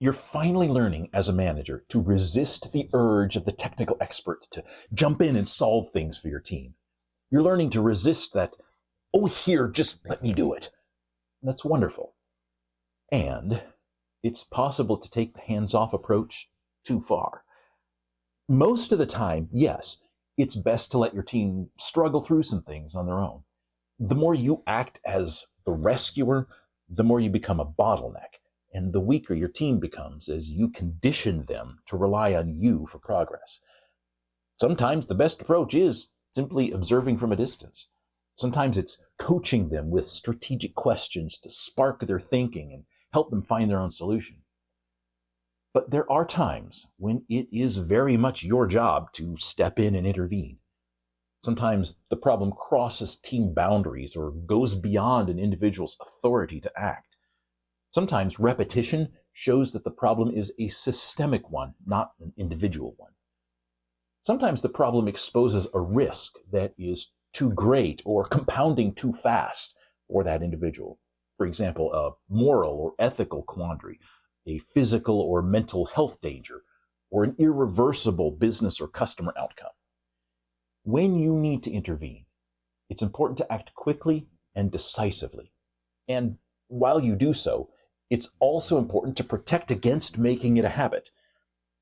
You're finally learning as a manager to resist the urge of the technical expert to jump in and solve things for your team. You're learning to resist that, oh, here, just let me do it. That's wonderful. And it's possible to take the hands-off approach too far. Most of the time, yes, it's best to let your team struggle through some things on their own. The more you act as the rescuer, the more you become a bottleneck, and the weaker your team becomes as you condition them to rely on you for progress. Sometimes the best approach is simply observing from a distance. Sometimes it's coaching them with strategic questions to spark their thinking and help them find their own solution. But there are times when it is very much your job to step in and intervene. Sometimes the problem crosses team boundaries or goes beyond an individual's authority to act. Sometimes repetition shows that the problem is a systemic one, not an individual one. Sometimes the problem exposes a risk that is too great or compounding too fast for that individual. For example, a moral or ethical quandary, a physical or mental health danger, or an irreversible business or customer outcome. When you need to intervene, it's important to act quickly and decisively. And while you do so, it's also important to protect against making it a habit.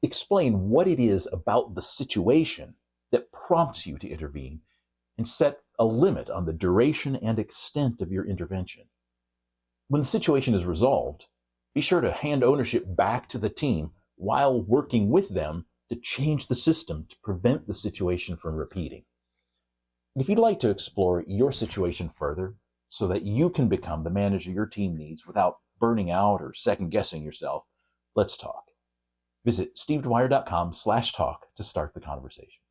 Explain what it is about the situation that prompts you to intervene and set a limit on the duration and extent of your intervention. When the situation is resolved, be sure to hand ownership back to the team while working with them to change the system to prevent the situation from repeating. And if you'd like to explore your situation further so that you can become the manager your team needs without burning out or second-guessing yourself, let's talk. Visit stevedwire.com/talk to start the conversation.